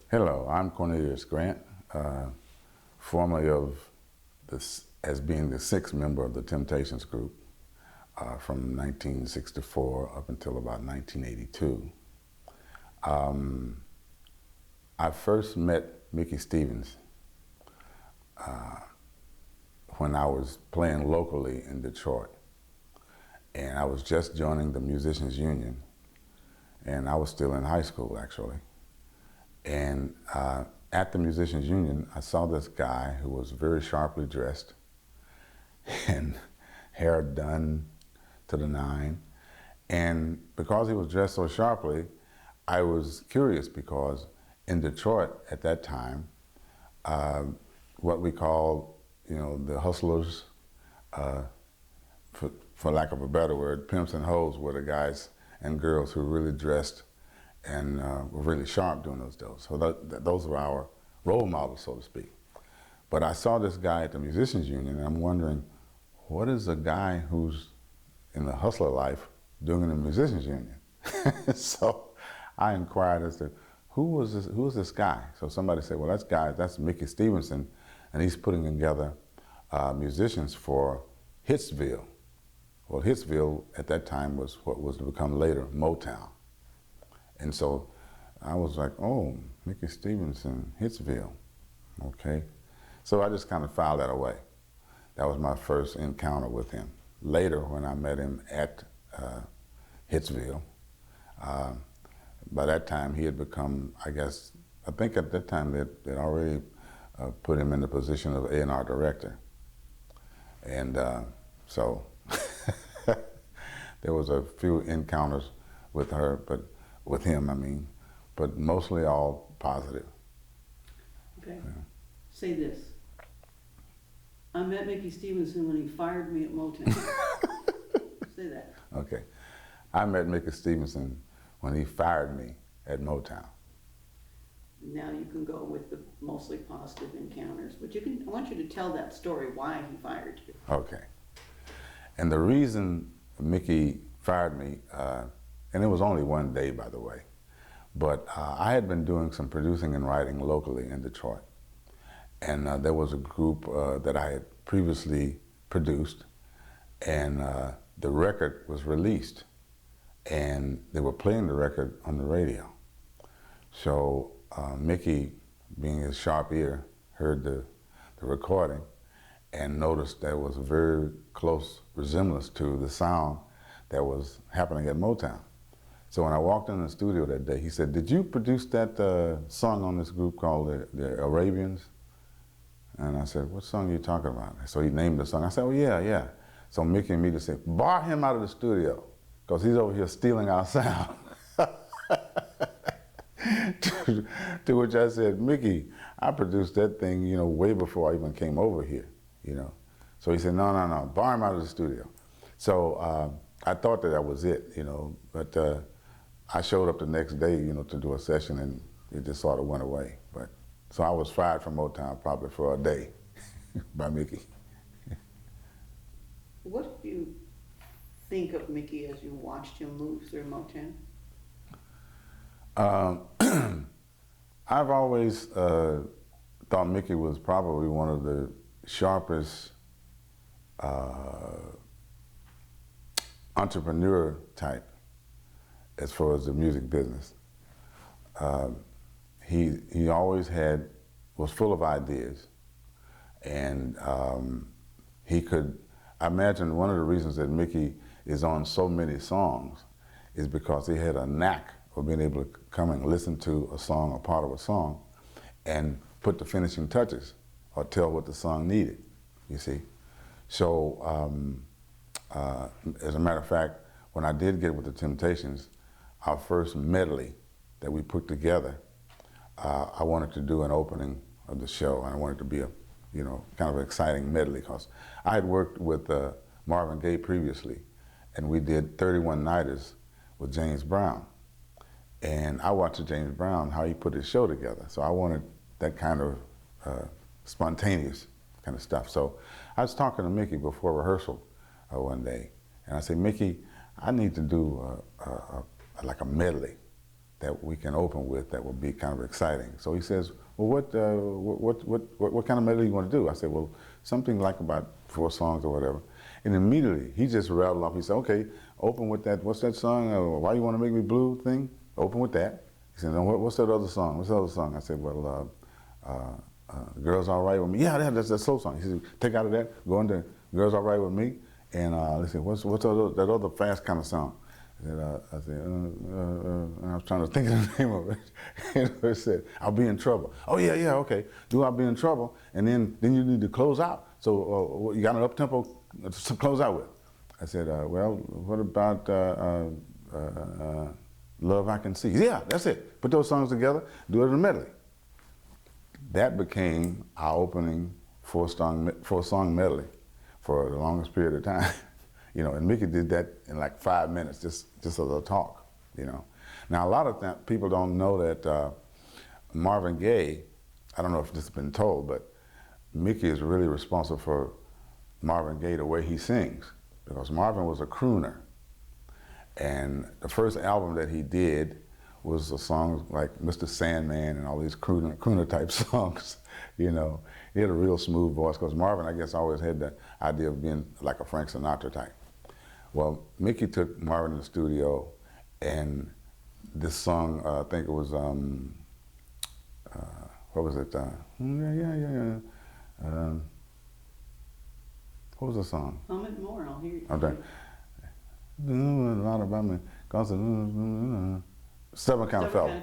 Hello, I'm Cornelius Grant, formerly as being the sixth member of the Temptations group from 1964 up until about 1982. I first met Mickey Stevenson when I was playing locally in Detroit, and I was just joining the Musicians Union, and I was still in high school actually. And at the Musicians Union, I saw this guy who was very sharply dressed and hair done to the nine. And because he was dressed so sharply, I was curious because in Detroit at that time, what we call, the hustlers, for lack of a better word, pimps and hoes were the guys and girls who really dressed and were really sharp doing those deals. So those were our role models, so to speak. But I saw this guy at the Musicians Union, and I'm wondering, what is a guy who's in the hustler life doing in the Musicians Union? So I inquired as to who is this guy? So somebody said, well, that's Mickey Stevenson, and he's putting together musicians for Hitsville. Well, Hitsville at that time was what was to become later Motown. And so I was like, oh, Mickey Stevenson, Hitsville, okay. So I just kind of filed that away. That was my first encounter with him. Later, when I met him at Hitsville, by that time he had become, I think at that time they'd already put him in the position of A&R director. And so there was a few encounters with him, but mostly all positive. Okay. Yeah. Say this. I met Mickey Stevenson when he fired me at Motown. Say that. Okay. I met Mickey Stevenson when he fired me at Motown. Now you can go with the mostly positive encounters, but I want you to tell that story, why he fired you. Okay. And the reason Mickey fired me, and it was only one day, by the way, but I had been doing some producing and writing locally in Detroit. And there was a group that I had previously produced, and the record was released, and they were playing the record on the radio. So Mickey, being his sharp ear, heard the recording and noticed there was a very close resemblance to the sound that was happening at Motown. So when I walked in the studio that day, he said, did you produce that song on this group called the Arabians? And I said, what song are you talking about? So he named the song. I said, oh, yeah. So Mickey immediately said, bar him out of the studio, because he's over here stealing our sound. to which I said, Mickey, I produced that thing, way before I even came over here, So he said, no, bar him out of the studio. So I thought that was it, but I showed up the next day, to do a session, and it just sort of went away. So I was fired from Motown probably for a day by Mickey. What do you think of Mickey as you watched him move through Motown? I've always thought Mickey was probably one of the sharpest entrepreneur type as far as the music business. He always was full of ideas, and I imagine one of the reasons that Mickey is on so many songs is because he had a knack of being able to come and listen to a song, or part of a song, and put the finishing touches or tell what the song needed, you see. So as a matter of fact, when I did get with the Temptations, our first medley that we put together, I wanted to do an opening of the show, and I wanted to be a, kind of an exciting medley, because I had worked with Marvin Gaye previously, and we did 31 Nighters with James Brown. And I watched James Brown, how he put his show together. So I wanted that kind of spontaneous kind of stuff. So I was talking to Mickey before rehearsal one day, and I said, Mickey, I need to do like a medley that we can open with that will be kind of exciting. So he says, well, what kind of medley you want to do? I said, well, something like about 4 songs or whatever. And immediately he just rattled off. He said, okay, open with that. What's that song? Why You Want to Make Me Blue thing? Open with that. He said, no, what's that other song? What's the other song? I said, well, Girls All Right With Me. Yeah, that's that slow song. He said, take out of that, go into Girls All Right With Me. And let's see, what's that other fast kind of song? I said, I was trying to think of the name of it. And it said, I'll Be in Trouble. Oh, yeah, okay. Do I'll Be in Trouble? And then you need to close out. So you got an up-tempo to close out with. I said, well, what about Love I Can See? Yeah, that's it. Put those songs together, do it in a medley. That became our opening 4-song medley for the longest period of time. You know, and Mickey did that in like 5 minutes, just as a talk, you know. Now, a lot of people don't know that Marvin Gaye, I don't know if this has been told, but Mickey is really responsible for Marvin Gaye, the way he sings, because Marvin was a crooner. And the first album that he did was a song like Mr. Sandman and all these crooner type songs, you know. He had a real smooth voice, because Marvin, I guess, always had the idea of being like a Frank Sinatra type. Well, Mickey took Marvin in the studio, and this song, I think it was, what was it? What was the song? Hum it more, I'll hear you. Okay. A lot about me. Stubborn Kind of Fella.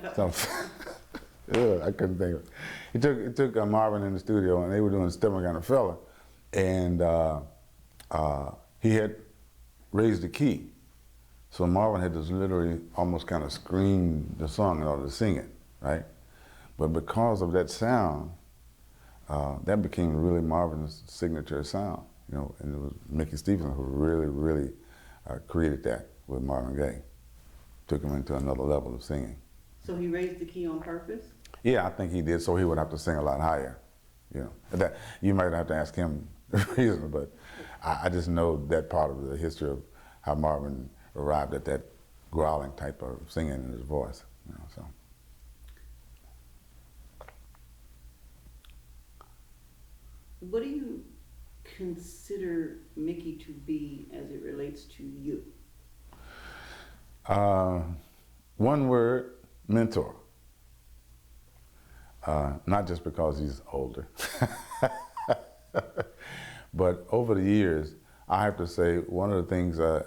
I couldn't think of it. He took Marvin in the studio, and they were doing Stubborn Kind of Fella, and he had raised the key. So Marvin had to literally almost kind of scream the song in order to sing it, right? But because of that sound, that became really Marvin's signature sound, you know, and it was Mickey Stevenson who really created that with Marvin Gaye. Took him into another level of singing. So he raised the key on purpose? Yeah, I think he did, so he would have to sing a lot higher, you know. That, you might have to ask him the reason, but I just know that part of the history of how Marvin arrived at that growling type of singing in his voice, you know, so. What do you consider Mickey to be as it relates to you? One word, mentor. Not just because he's older, but over the years, I have to say one of the things I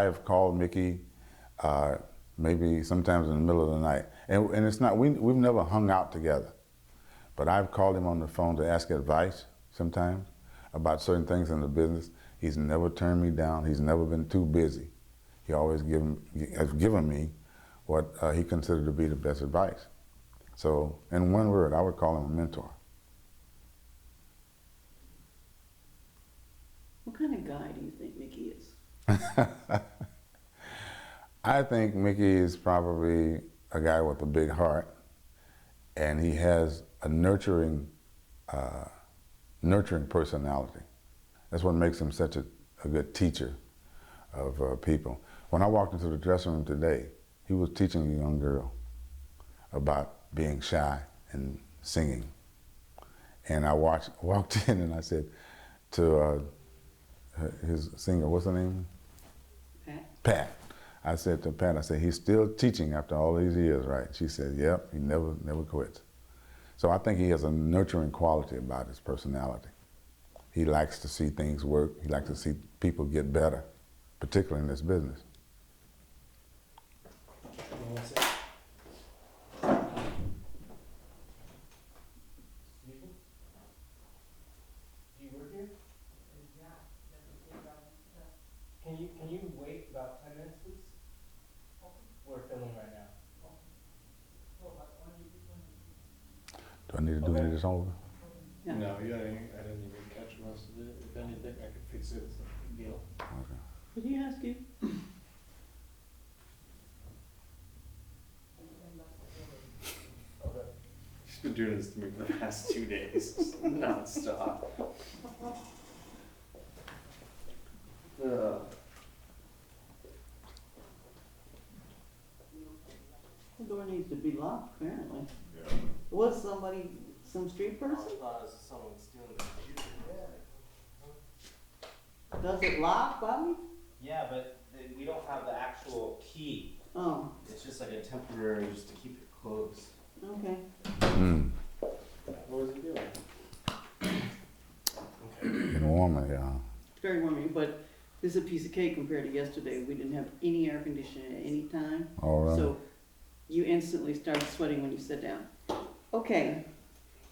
have called Mickey maybe sometimes in the middle of the night, and it's not, we've never hung out together, but I've called him on the phone to ask advice sometimes about certain things in the business. He's never turned me down. He's never been too busy. He always has given me what he considered to be the best advice. So, in one word, I would call him a mentor. What kind of guy do you think Mickey is? I think Mickey is probably a guy with a big heart, and he has a nurturing personality. That's what makes him such a good teacher of people. When I walked into the dressing room today, he was teaching a young girl about being shy and singing. And I walked in and I said to his singer, what's her name? Pat. I said to Pat, I said, he's still teaching after all these years, right? She said, yep, he never quits. So I think he has a nurturing quality about his personality. He likes to see things work. He likes to see people get better, particularly in this business. Can you wait about 10 minutes, please? We're filming right now. Do I need to do any of this over? Yeah. No, I didn't even catch most of it. If anything, I could fix it. It's no big deal. Okay. Did he ask you? Okay. She's been doing this to me for the past 2 days, non-stop. The door needs to be locked, apparently. Yeah. Was somebody, some street person? thought it was someone stealing the computer. Does it lock, Bobby? Yeah, but we don't have the actual key. Oh, It's just like a temporary, just to keep it closed. okay. Mm. What was he doing? Getting warmer here, huh? It's very warming, but this is a piece of cake compared to yesterday. We didn't have any air conditioning at any time. All right. So you instantly started sweating when you sat down. Okay,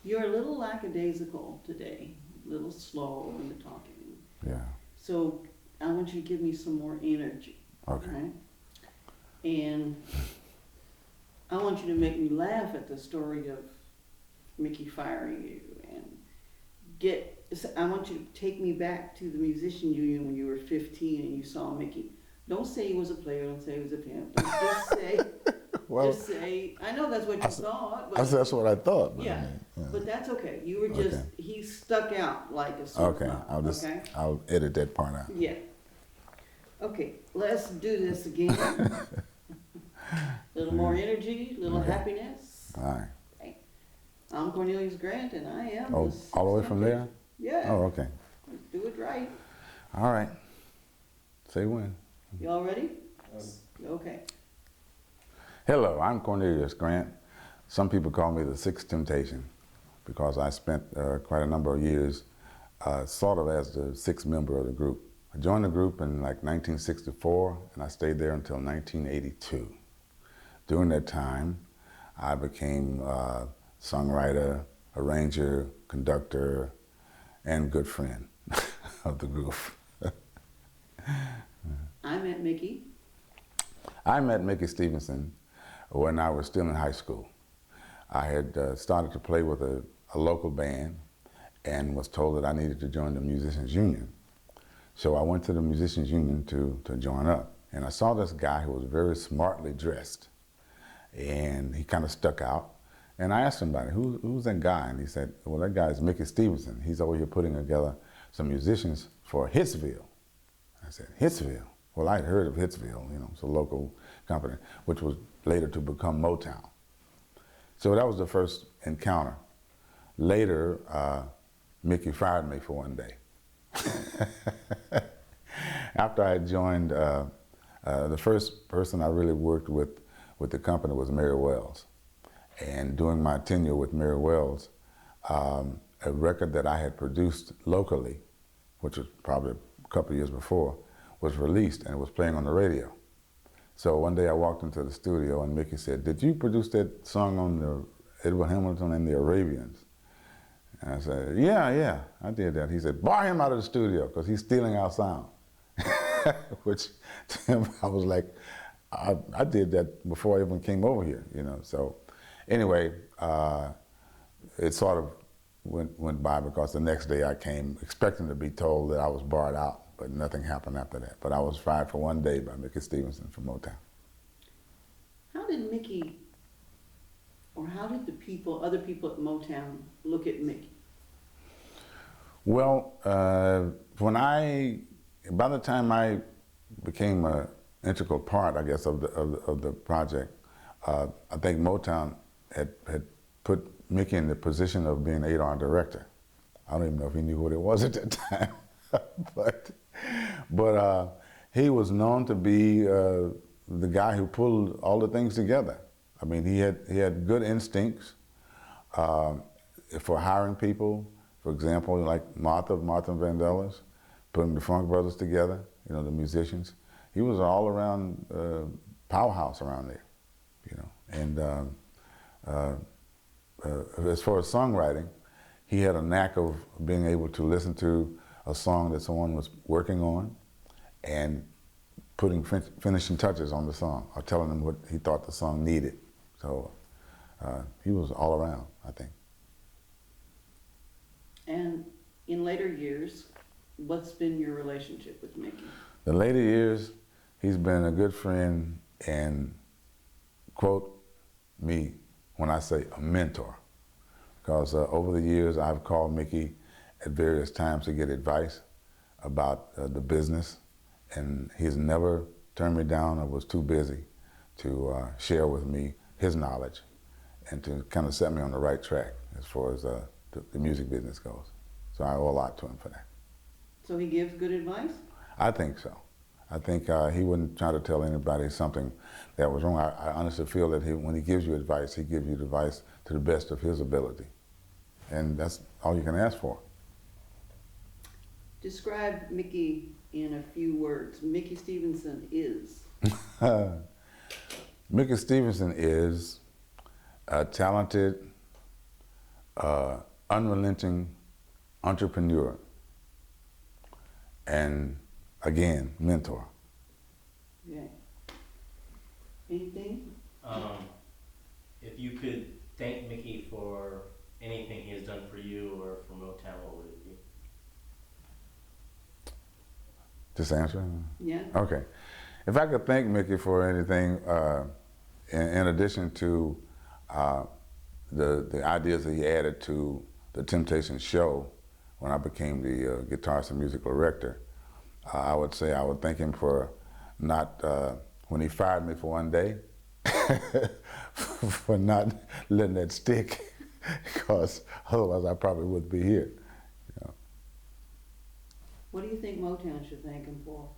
you're a little lackadaisical today, a little slow in the talking. Yeah. So I want you to give me some more energy, Okay. right? And I want you to make me laugh at the story of Mickey firing you and I want you to take me back to the musician union when you were 15 and you saw Mickey. Don't say he was a player, don't say he was a pimp. Just say, Well, just say, I know that's what you thought, but that's what I thought. But I yeah, mean, yeah. but that's okay. You were just, Okay. he stuck out like a sore Okay, thumb, okay? I'll edit that part out. Yeah. Okay, let's do this again. Little more energy, little Okay. happiness. All right. I'm Cornelius Grant and I am Oh, the all the way from there? Yeah, Oh, okay. let's do it right. All right. Say when. Y'all ready? Okay. Hello, I'm Cornelius Grant. Some people call me the Sixth Temptation because I spent quite a number of years sort of as the sixth member of the group. I joined the group in like 1964 and I stayed there until 1982. During that time, I became songwriter, arranger, conductor, and good friend of the group. I met Mickey. I met Mickey Stevenson when I was still in high school. I had started to play with a local band and was told that I needed to join the Musicians Union. So I went to the Musicians Union to join up. And I saw this guy who was very smartly dressed. And he kind of stuck out. And I asked somebody, who's that guy? And he said, well, that guy is Mickey Stevenson. He's over here putting together some musicians for Hitsville. I said, Hitsville? Well, I'd heard of Hitsville, you know, it's a local company, which was later to become Motown. So that was the first encounter. Later, Mickey fired me for one day. After I joined, the first person I really worked with the company was Mary Wells. And during my tenure with Mary Wells, a record that I had produced locally, which was probably a couple of years before, was released and it was playing on the radio. So one day I walked into the studio and Mickey said, did you produce that song on the Edward Hamilton and the Arabians? And I said, yeah, I did that. He said, bar him out of the studio because he's stealing our sound. Which to him, I was like, I did that before I even came over here, you know. So anyway, it sort of went by because the next day I came expecting to be told that I was barred out, but nothing happened after that. But I was fired for one day by Mickey Stevenson from Motown. How did Mickey, or how did other people at Motown look at Mickey? Well, by the time I became an integral part, I guess, of the project, I think Motown had put Mickey in the position of being A&R director. I don't even know if he knew what it was at that time, but he was known to be the guy who pulled all the things together. I mean, he had good instincts for hiring people. For example, like Martha Vandellas, putting the Funk Brothers together, you know, the musicians. He was an all-around powerhouse around there, you know. And as far as songwriting, he had a knack of being able to listen to a song that someone was working on and putting finishing touches on the song or telling them what he thought the song needed. So he was all around, I think. And in later years, what's been your relationship with Mickey? The later years, he's been a good friend and, quote me when I say a mentor. Because over the years, I've called Mickey at various times to get advice about the business, and he's never turned me down or was too busy to share with me his knowledge and to kind of set me on the right track as far as the music business goes. So I owe a lot to him for that. So he gives good advice? I think so. I think he wouldn't try to tell anybody something that was wrong. I honestly feel that when he gives you advice, he gives you advice to the best of his ability. And that's all you can ask for. Describe Mickey in a few words. Mickey Stevenson is? Mickey Stevenson is a talented, unrelenting entrepreneur and, again, mentor. Okay. Anything? If you could thank Mickey for anything he has done for you or for Motown, what would it be? Just answer? Yeah. Okay. If I could thank Mickey for anything, in addition to the ideas that he added to the Temptations show when I became the guitarist and musical director, I would say I would thank him for not, when he fired me for one day, for not letting that stick, because otherwise I probably wouldn't be here. You know. What do you think Motown should thank him for?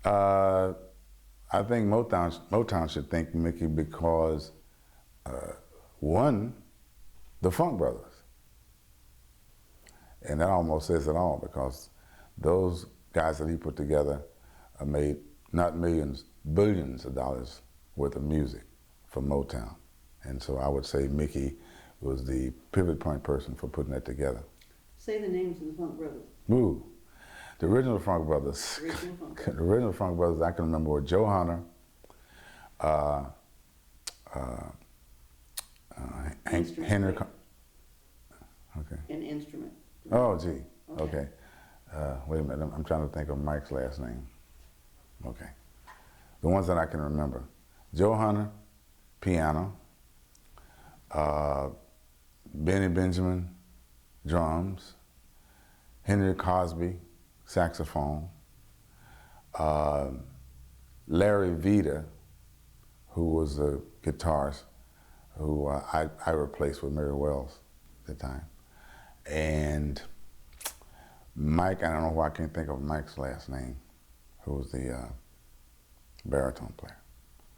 I think Motown should thank Mickey because, one, the Funk Brothers. And that almost says it all, because those guys that he put together made not millions, billions of dollars worth of music for Motown. And so I would say Mickey was the pivot point person for putting that together. Say the names of the Funk Brothers. Ooh. The original Funk Brothers. Original Funk The Brothers. original Funk Brothers I can remember were Joe Hunter, Henry. Instrument. Okay. An instrument. Oh, gee. Okay. Wait a minute. I'm trying to think of Mike's last name. Okay. The ones that I can remember: Joe Hunter, piano. Benny Benjamin, drums. Henry Cosby, saxophone. Larry Vida, who was a guitarist, who I replaced with Mary Wells at the time. And Mike, I don't know why I can't think of Mike's last name, who was the baritone player.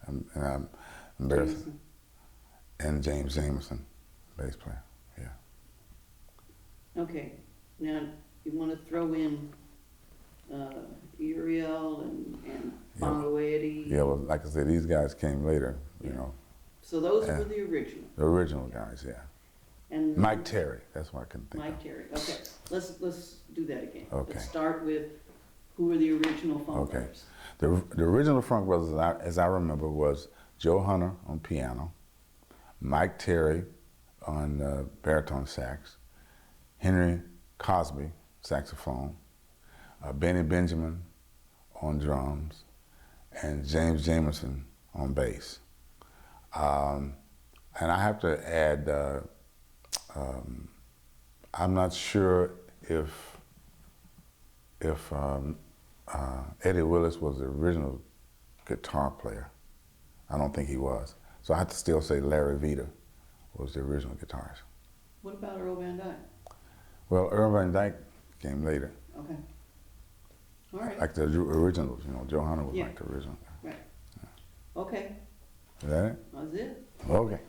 And I'm embarrassed. Jameson. And James Jameson, bass player, yeah. Okay. Now, you want to throw in Uriel and Bongo Eddie? Yeah, well, like I said, these guys came later, you Yeah. know. So those Yeah. were the original. The original guys, yeah. And Mike Terry, that's what I couldn't think Mike Terry. Okay. Let's do that again. Okay. Let's start with who were the original Funk Okay. Brothers. The original Funk Brothers, as I remember, was Joe Hunter on piano, Mike Terry on baritone sax, Henry Cosby, saxophone, Benny Benjamin on drums, and James Jameson on bass. And I have to add, I'm not sure if Eddie Willis was the original guitar player. I don't think he was. So I have to still say Larry Vida was the original guitarist. What about Earl Van Dyke? Well, Earl Van Dyke came later. Okay. All right. Like the originals, you know, Joe Hunter was Yeah. like the original. Right. Okay. Is that it? That's it. Okay.